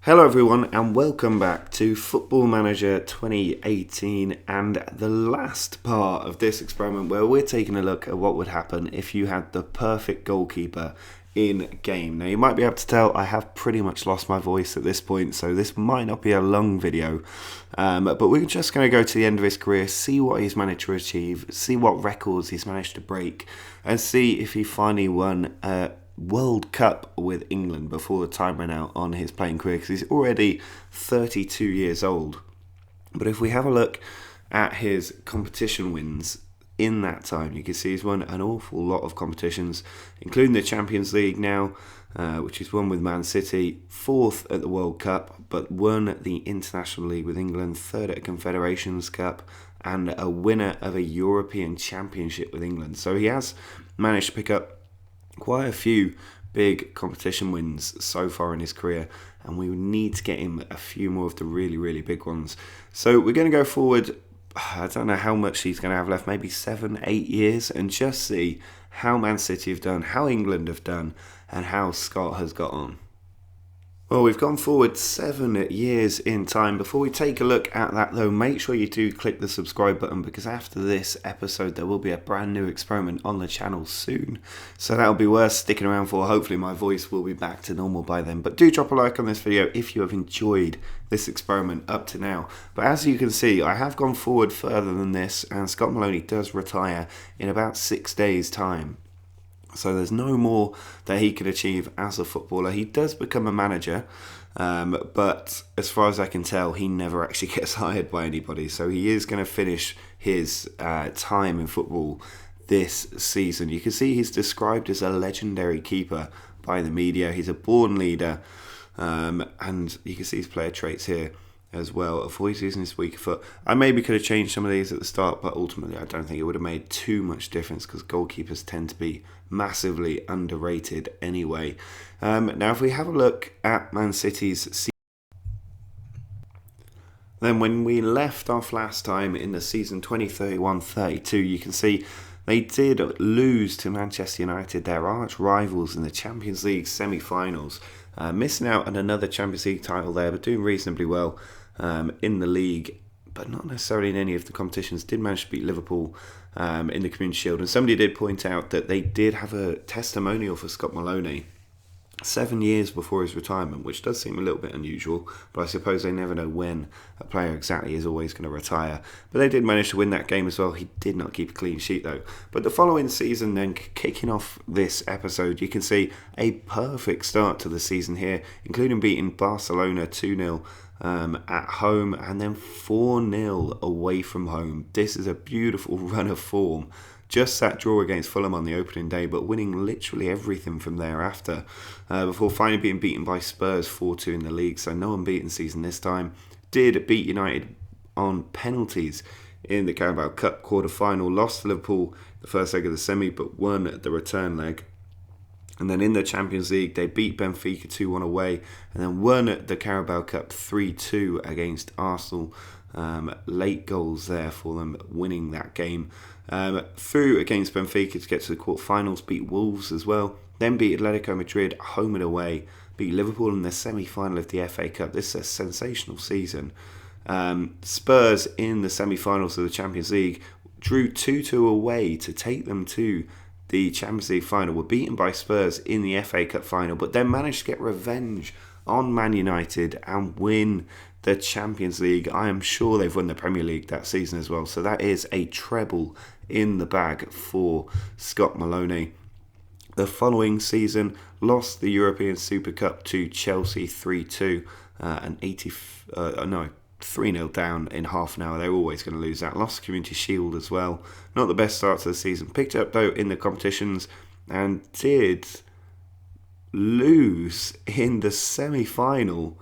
Hello everyone and welcome back to Football Manager 2018 and the last part of this experiment where we're taking a look at what would happen if you had the perfect goalkeeper in game. Now you might be able to tell I have pretty much lost my voice at this point, so this might not be a long video, but we're just going to go to the end of his career, see what he's managed to achieve, see what records he's managed to break, and see if he finally won a World Cup with England before the time ran out on his playing career, because he's already 32 years old. But if we have a look at his competition wins in that time, you can see he's won an awful lot of competitions, including the Champions League now, which he's won with Man City, 4th at the World Cup, but won the International League with England, 3rd at a Confederations Cup, and a winner of a European Championship with England. So he has managed to pick up quite a few big competition wins so far in his career, and we need to get him a few more of the really big ones. So we're going to go forward, I don't know how much he's going to have left, maybe 7-8 years, and just see how Man City have done, how England have done, and how Scott has got on. Well, we've gone forward 7 years in time. Before we take a look at that though, make sure you do click the subscribe button, because after this episode there will be a brand new experiment on the channel soon. So that'll be worth sticking around for. Hopefully my voice will be back to normal by then. But do drop a like on this video if you have enjoyed this experiment up to now. But as you can see, I have gone forward further than this, and Scott Maloney does retire in about 6 days' time. So there's no more that he could achieve as a footballer. He does become a manager, but as far as I can tell, he never actually gets hired by anybody. So he is going to finish his time in football this season. You can see he's described as a legendary keeper by the media. He's a born leader, and you can see his player traits here as well. Avoids using his weaker foot. I maybe could have changed some of these at the start, but ultimately I don't think it would have made too much difference, because goalkeepers tend to be massively underrated anyway. Now if we have a look at Man City's season, then when we left off last time in the season 2031-32, you can see they did lose to Manchester United, their arch rivals in the Champions League semi-finals, missing out on another Champions League title there, but doing reasonably well in the league, but not necessarily in any of the competitions. Did manage to beat Liverpool in the Community Shield, and somebody did point out that they did have a testimonial for Scott Maloney 7 years before his retirement, which does seem a little bit unusual, but I suppose they never know when a player exactly is always going to retire. But they did manage to win that game as well. He did not keep a clean sheet though. But the following season, then kicking off this episode, you can see a perfect start to the season here, including beating Barcelona 2-0 at home, and then 4-0 away from home. This is a beautiful run of form. Just that draw against Fulham on the opening day, but winning literally everything from thereafter, before finally being beaten by Spurs 4-2 in the league. So no unbeaten season this time. Did beat United on penalties in the Carabao Cup quarter-final. Lost to Liverpool the first leg of the semi, but won the return leg. And then in the Champions League, they beat Benfica 2-1 away, and then won the Carabao Cup 3-2 against Arsenal. Late goals there for them, winning that game. Through against Benfica to get to the quarterfinals, beat Wolves as well. Then beat Atletico Madrid home and away. Beat Liverpool in the semi-final of the FA Cup. This is a sensational season. Spurs in the semi-finals of the Champions League drew 2-2 away to take them to the Champions League final. Were beaten by Spurs in the FA Cup final, but then managed to get revenge on Man United and win the Champions League. I am sure they've won the Premier League that season as well. So that is a treble in the bag for Scott Maloney. The following season, lost the European Super Cup to Chelsea 3-2, and 3-0 down in half an hour. They're always going to lose that. Lost the Community Shield as well. Not the best start to the season. Picked up though in the competitions, and did lose in the semi-final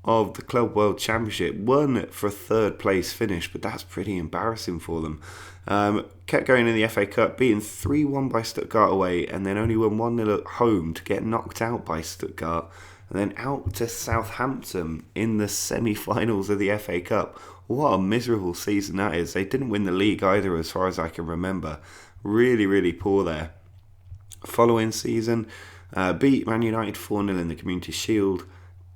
of the Club World Championship. Won for a third place finish, but that's pretty embarrassing for them. Kept going in the FA Cup, beaten 3-1 by Stuttgart away, and then only won 1-0 at home to get knocked out by Stuttgart, and then out to Southampton in the semi-finals of the FA Cup. What a miserable season that is. They didn't win the league either as far as I can remember. Really poor there. Following season, beat Man United 4-0 in the Community Shield,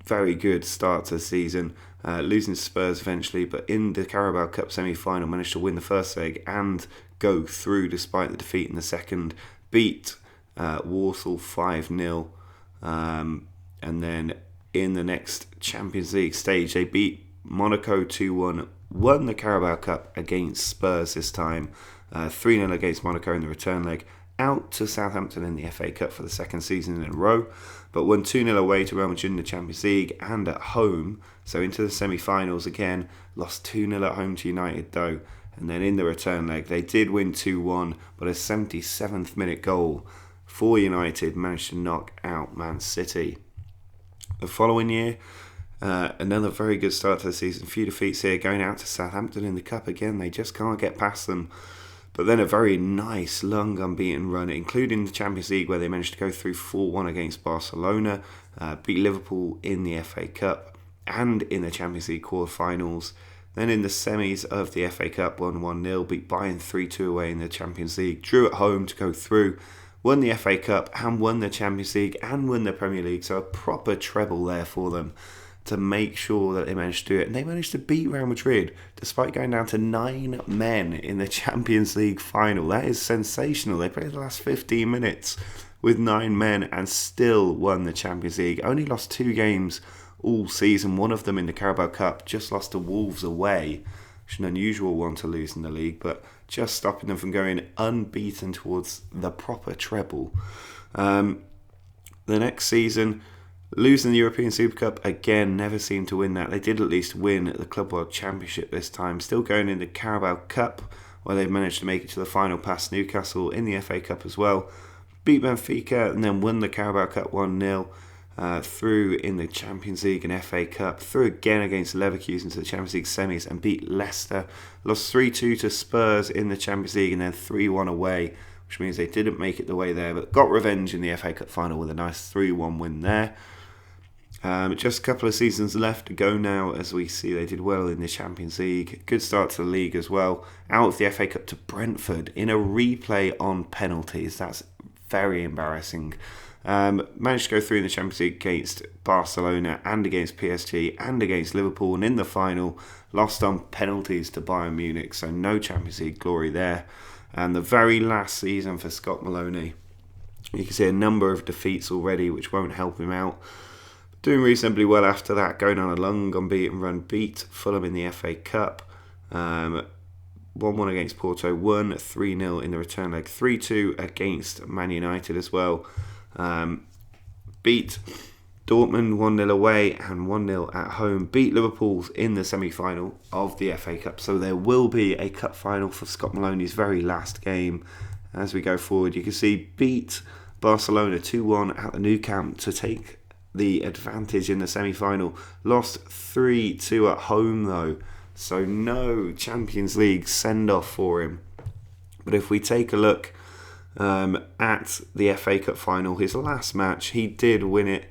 very good start to the season, losing to Spurs eventually, but in the Carabao Cup semi-final managed to win the first leg and go through despite the defeat in the second, beat Walsall 5-0, and then in the next Champions League stage they beat Monaco 2-1, won the Carabao Cup against Spurs this time, 3-0 against Monaco in the return leg, out to Southampton in the FA Cup for the second season in a row, but won 2-0 away to Real Madrid in the Champions League and at home, so into the semi-finals again, lost 2-0 at home to United though, and then in the return leg they did win 2-1, but a 77th minute goal for United managed to knock out Man City. The following year, another very good start to the season, few defeats here, going out to Southampton in the Cup again, they just can't get past them. But then a very nice, long, unbeaten run, including the Champions League, where they managed to go through 4-1 against Barcelona, beat Liverpool in the FA Cup and in the Champions League quarter-finals. Then in the semis of the FA Cup, won 1-0, beat Bayern 3-2 away in the Champions League, drew at home to go through, won the FA Cup and won the Champions League and won the Premier League. So a proper treble there for them to make sure that they managed to do it. And they managed to beat Real Madrid despite going down to 9 men in the Champions League final. That is sensational. They played the last 15 minutes with 9 men and still won the Champions League. Only lost 2 games all season, one of them in the Carabao Cup, just lost to Wolves away, which is an unusual one to lose in the league, but just stopping them from going unbeaten towards the proper treble. The next season, losing the European Super Cup again, never seemed to win that. They did at least win the Club World Championship this time. Still going in the Carabao Cup, where they've managed to make it to the final past Newcastle in the FA Cup as well. Beat Benfica and then won the Carabao Cup 1-0. Through in the Champions League and FA Cup. Through again against Leverkusen to the Champions League semis and beat Leicester. Lost 3-2 to Spurs in the Champions League and then 3-1 away, which means they didn't make it the way there, but got revenge in the FA Cup final with a nice 3-1 win there. Just a couple of seasons left to go now, as we see they did well in the Champions League. Good start to the league as well. Out of the FA Cup to Brentford in a replay on penalties. That's very embarrassing. Managed to go through in the Champions League against Barcelona and against PSG and against Liverpool, and in the final lost on penalties to Bayern Munich, so no Champions League glory there. And the very last season for Scott Maloney, you can see a number of defeats already which won't help him out. Doing reasonably well after that, going on a long unbeaten run, beat Fulham in the FA Cup, 1-1 against Porto, won 3-0 in the return leg, 3-2 against Man United as well. Beat Dortmund 1-0 away and 1-0 at home. Beat Liverpool in the semi-final of the FA Cup. So there will be a cup final for Scott Maloney's very last game as we go forward. You can see beat Barcelona 2-1 at the Nou Camp to take the advantage in the semi-final. Lost 3-2 at home though. So no Champions League send-off for him. But if we take a look at the FA Cup final, his last match, he did win it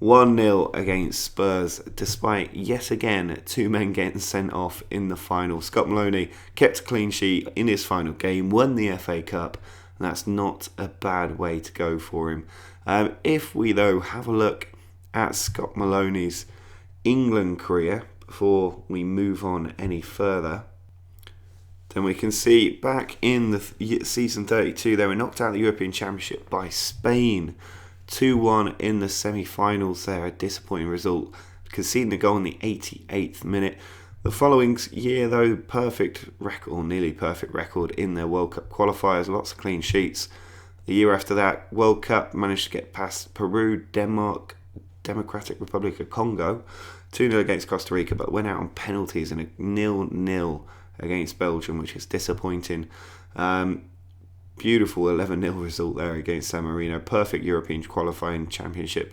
1-0 against Spurs, despite yet again 2 men getting sent off in the final. Scott Maloney kept a clean sheet in his final game, won the FA Cup, and that's not a bad way to go for him. If we though have a look at Scott Maloney's England career before we move on any further, then we can see back in the season 32, they were knocked out of the European Championship by Spain, 2-1 in the semi-finals there, a disappointing result, conceding a goal in the 88th minute. The following year though, perfect record, nearly perfect record in their World Cup qualifiers, lots of clean sheets. The year after that, World Cup, managed to get past Peru, Denmark, Democratic Republic of Congo, 2-0 against Costa Rica, but went out on penalties in a 0-0 against Belgium, which is disappointing. Beautiful 11-0 result there against San Marino. Perfect European qualifying championship,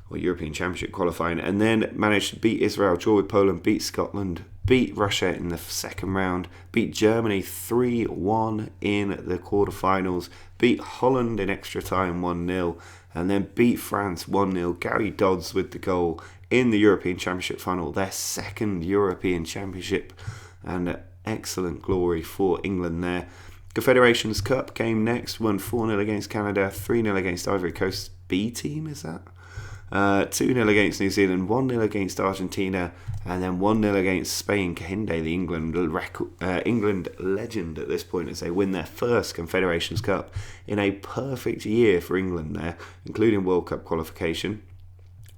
or European Championship qualifying, and then managed to beat Israel, draw with Poland, beat Scotland, beat Russia in the second round, beat Germany 3-1 in the quarterfinals, beat Holland in extra time 1-0, and then beat France 1-0. Gary Dodds with the goal in the European Championship final, their second European Championship, and excellent glory for England there. Confederations Cup came next, won 4-0 against Canada, 3-0 against Ivory Coast B team, is that? 2-0 against New Zealand, 1-0 against Argentina, and then 1-0 against Spain. Kahinde, the England legend at this point, as they win their first Confederations Cup in a perfect year for England there, including World Cup qualification.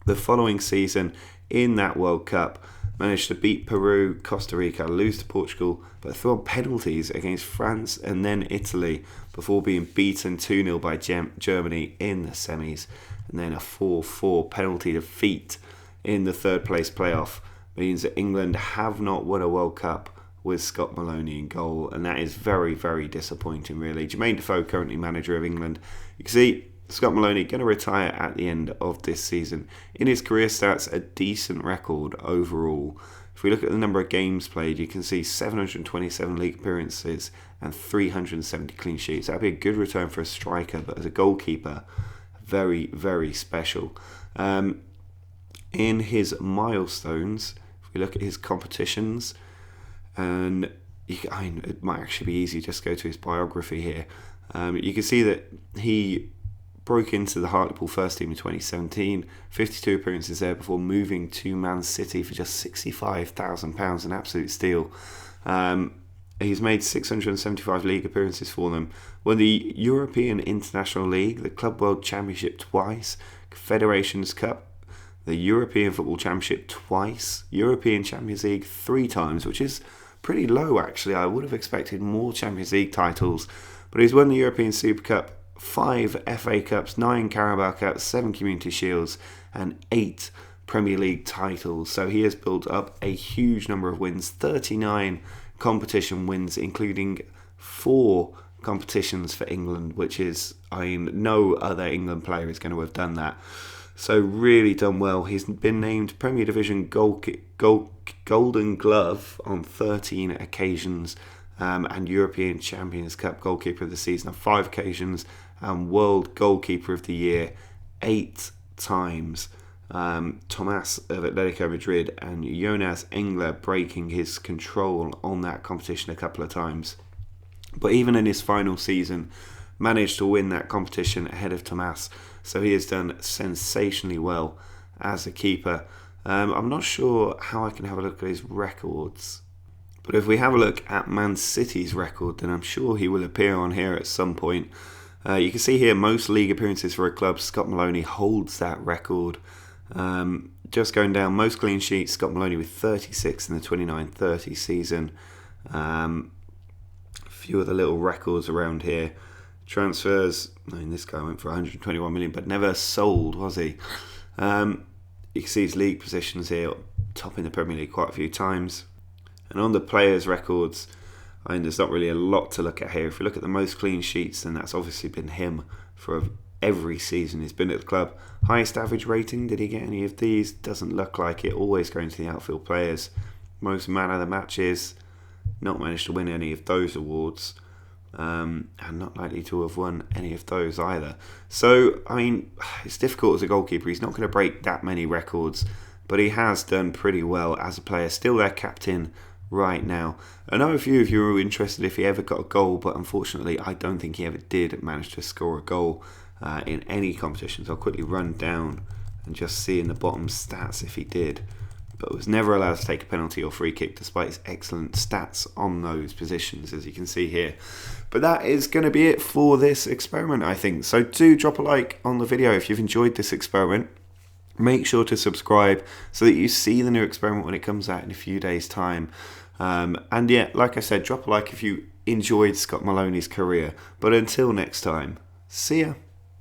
The following season, in that World Cup, managed to beat Peru, Costa Rica, lose to Portugal, but throw penalties against France and then Italy before being beaten 2-0 by Germany in the semis, and then a 4-4 penalty defeat in the third place playoff means that England have not won a World Cup with Scott Maloney in goal, and that is very, very disappointing, really. Jermaine Defoe, currently manager of England. You can see Scott Maloney going to retire at the end of this season. In his career stats, a decent record overall. If we look at the number of games played, you can see 727 league appearances and 370 clean sheets. That would be a good return for a striker, but as a goalkeeper, very, very special. In his milestones, if we look at his competitions, and it might actually be easy just to go to his biography here. You can see that he broke into the Hartlepool first team in 2017, 52 appearances there before moving to Man City for just £65,000, an absolute steal. He's made 675 league appearances for them, won the European International League, the Club World Championship twice, Federations Cup, the European Football Championship twice, European Champions League 3 times, which is pretty low actually. I would have expected more Champions League titles, but he's won the European Super Cup, 5 FA Cups, 9 Carabao Cups, 7 Community Shields, and 8 Premier League titles. So he has built up a huge number of wins, 39 competition wins, including 4 competitions for England, which is, no other England player is going to have done that. So really done well. He's been named Premier Division Golden Glove on 13 occasions, and European Champions Cup Goalkeeper of the Season on 5 occasions, and World Goalkeeper of the Year 8 times. Tomas of Atletico Madrid and Jonas Engler breaking his control on that competition a couple of times. But even in his final season, managed to win that competition ahead of Tomas. So he has done sensationally well as a keeper. I'm not sure how I can have a look at his records, but if we have a look at Man City's record, then I'm sure he will appear on here at some point. You can see here most league appearances for a club. Scott Maloney holds that record. Just going down, most clean sheets, Scott Maloney with 36 in the 29-30 season. A few of the little records around here. Transfers, this guy went for 121 million, but never sold, was he? You can see his league positions here, top in the Premier League quite a few times. And on the players' records, there's not really a lot to look at here. If we look at the most clean sheets, then that's obviously been him for every season he's been at the club. Highest average rating, did he get any of these? Doesn't look like it. Always going to the outfield players. Most man of the matches, not managed to win any of those awards. And not likely to have won any of those either. So, it's difficult as a goalkeeper. He's not going to break that many records, but he has done pretty well as a player. Still their captain right now. I know a few of you are interested if he ever got a goal, but unfortunately I don't think he ever did manage to score a goal in any competitions. I'll quickly run down and just see in the bottom stats if he did, but was never allowed to take a penalty or free kick despite his excellent stats on those positions, as you can see here. But that is going to be it for this experiment, I think. So do drop a like on the video if you've enjoyed this experiment. Make sure to subscribe so that you see the new experiment when it comes out in a few days' time. And yeah, like I said, drop a like if you enjoyed Scott Maloney's career. But until next time, see ya.